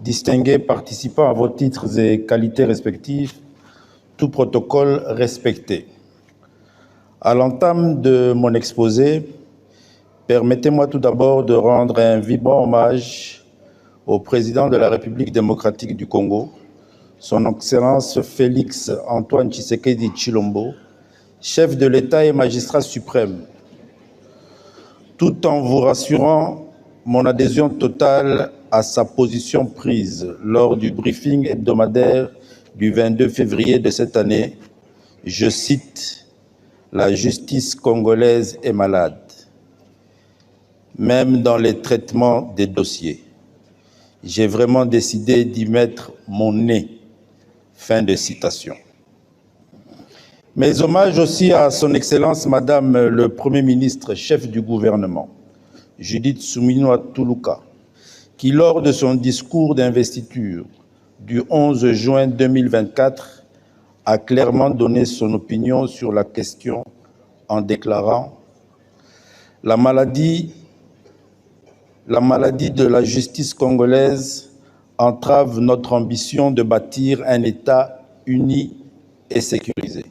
distingués participants à vos titres et qualités respectifs, tout protocole respecté. À l'entame de mon exposé, permettez-moi tout d'abord de rendre un vibrant hommage au président de la République démocratique du Congo, son Excellence Félix Antoine Tshisekedi Tshilombo, chef de l'État et magistrat suprême, tout en vous rassurant mon adhésion totale à sa position prise lors du briefing hebdomadaire du 22 février de cette année. Je cite, « La justice congolaise est malade, même dans les traitements des dossiers. J'ai vraiment décidé d'y mettre mon nez. » Fin de citation. Mes hommages aussi à son Excellence Madame le Premier ministre, chef du gouvernement, Judith Suminwa Tuluka, qui lors de son discours d'investiture du 11 juin 2024 a clairement donné son opinion sur la question en déclarant « La maladie de la justice congolaise entrave notre ambition de bâtir un État uni et sécurisé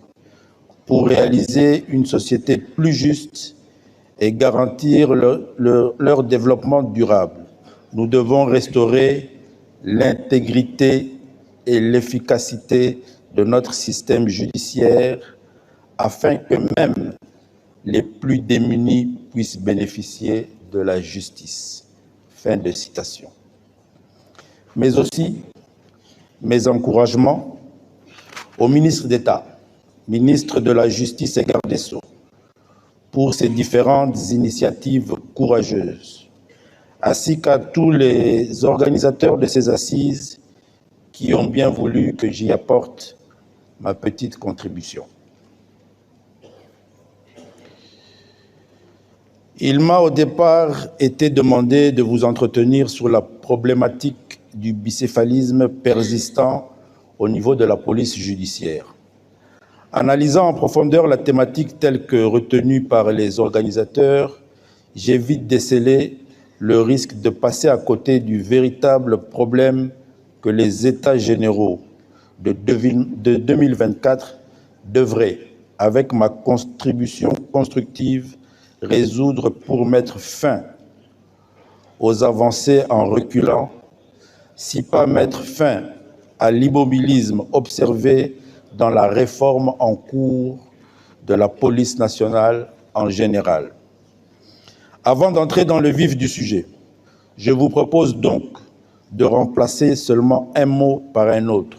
pour réaliser une société plus juste et garantir leur développement durable. Nous devons restaurer l'intégrité et l'efficacité de notre système judiciaire afin que même les plus démunis puissent bénéficier de la justice. » Fin de citation. Mais aussi mes encouragements au ministre d'État, ministre de la Justice et garde des Sceaux, pour ces différentes initiatives courageuses, ainsi qu'à tous les organisateurs de ces assises qui ont bien voulu que j'y apporte ma petite contribution. Il m'a au départ été demandé de vous entretenir sur la problématique du bicéphalisme persistant au niveau de la police judiciaire. Analysant en profondeur la thématique telle que retenue par les organisateurs, j'ai vite décelé le risque de passer à côté du véritable problème que les États généraux de 2024 devraient, avec ma contribution constructive, résoudre pour mettre fin aux avancées en reculant, si pas mettre fin à l'immobilisme observé dans la réforme en cours de la police nationale en général. Avant d'entrer dans le vif du sujet, je vous propose donc de remplacer seulement un mot par un autre.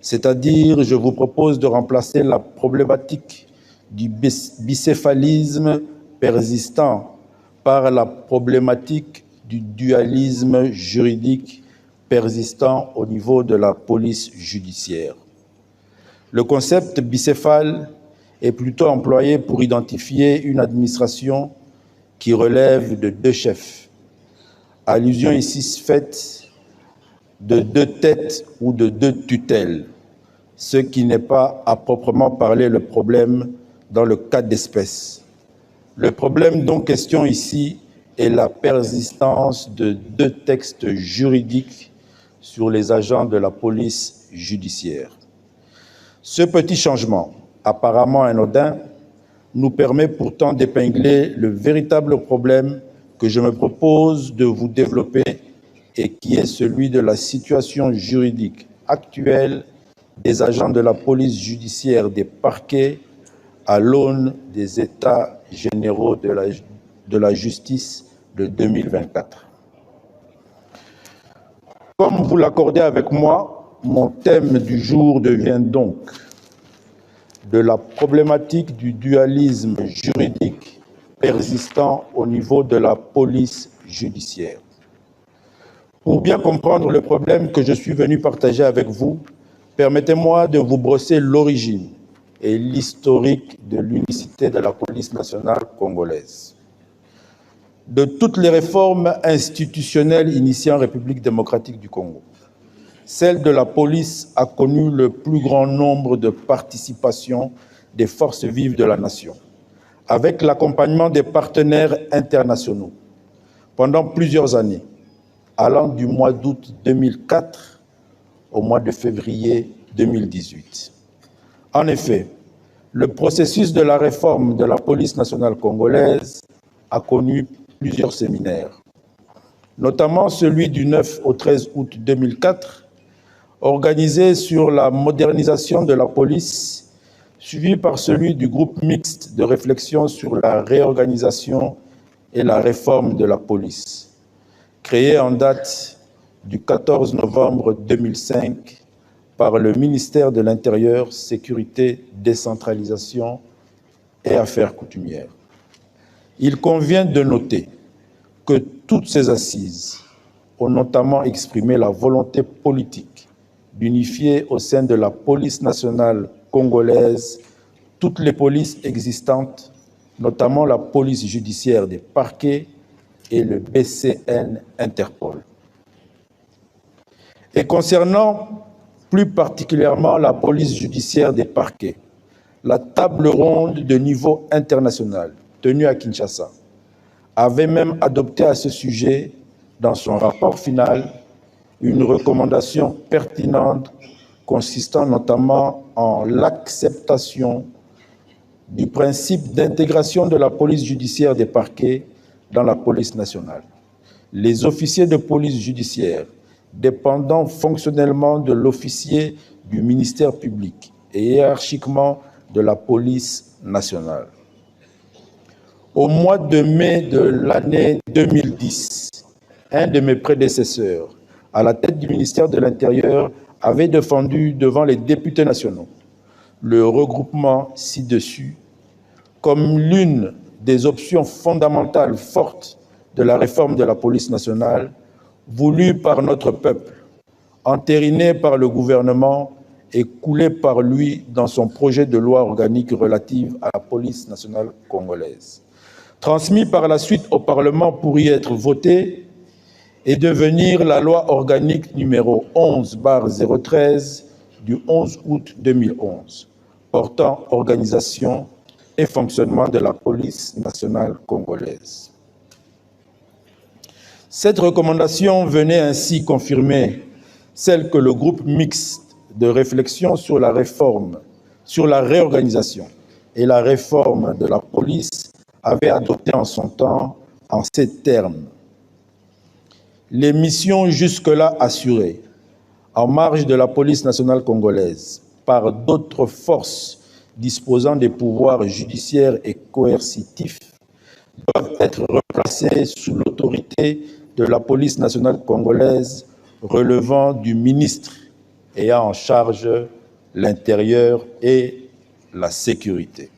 C'est-à-dire, je vous propose de remplacer la problématique du bicéphalisme persistant par la problématique du dualisme juridique persistant au niveau de la police judiciaire. Le concept bicéphale est plutôt employé pour identifier une administration qui relève de deux chefs. Allusion ici faite de deux têtes ou de deux tutelles, ce qui n'est pas à proprement parler le problème dans le cas d'espèce. Le problème dont question ici est la persistance de deux textes juridiques sur les agents de la police judiciaire. Ce petit changement, apparemment anodin, nous permet pourtant d'épingler le véritable problème que je me propose de vous développer et qui est celui de la situation juridique actuelle des agents de la police judiciaire des parquets à l'aune des États généraux de la justice de 2024. Comme vous l'accordez avec moi, mon thème du jour devient donc de la problématique du dualisme juridique persistant au niveau de la police judiciaire. Pour bien comprendre le problème que je suis venu partager avec vous, permettez-moi de vous brosser l'origine et l'historique de l'unicité de la police nationale congolaise. De toutes les réformes institutionnelles initiées en République démocratique du Congo, celle de la police a connu le plus grand nombre de participations des forces vives de la nation, avec l'accompagnement des partenaires internationaux. Pendant plusieurs années, allant du mois d'août 2004 au mois de février 2018. En effet, le processus de la réforme de la police nationale congolaise a connu plusieurs séminaires, notamment celui du 9 au 13 août 2004, organisé sur la modernisation de la police, suivi par celui du groupe mixte de réflexion sur la réorganisation et la réforme de la police, créé en date du 14 novembre 2005 par le ministère de l'Intérieur, Sécurité, Décentralisation et Affaires coutumières. Il convient de noter que toutes ces assises ont notamment exprimé la volonté politique d'unifier au sein de la police nationale congolaise toutes les polices existantes, notamment la police judiciaire des parquets et le BCN Interpol. Et concernant plus particulièrement la police judiciaire des parquets, la table ronde de niveau international tenue à Kinshasa avait même adopté à ce sujet, dans son rapport final, une recommandation pertinente consistant notamment en l'acceptation du principe d'intégration de la police judiciaire des parquets dans la police nationale. Les officiers de police judiciaire dépendant fonctionnellement de l'officier du ministère public et hiérarchiquement de la police nationale. Au mois de mai de l'année 2010, un de mes prédécesseurs, à la tête du ministère de l'Intérieur, avait défendu devant les députés nationaux le regroupement ci-dessus comme l'une des options fondamentales fortes de la réforme de la police nationale voulue par notre peuple, entérinée par le gouvernement et coulée par lui dans son projet de loi organique relative à la police nationale congolaise. Transmis par la suite au Parlement pour y être voté et devenir la loi organique numéro 11/013 du 11 août 2011, portant organisation et fonctionnement de la police nationale congolaise. Cette recommandation venait ainsi confirmer celle que le groupe mixte de réflexion sur la réforme, sur la réorganisation et la réforme de la police avait adopté en son temps en ces termes. Les missions jusque-là assurées en marge de la police nationale congolaise par d'autres forces disposant des pouvoirs judiciaires et coercitifs doivent être replacées sous l'autorité de la police nationale congolaise relevant du ministre ayant en charge l'intérieur et la sécurité.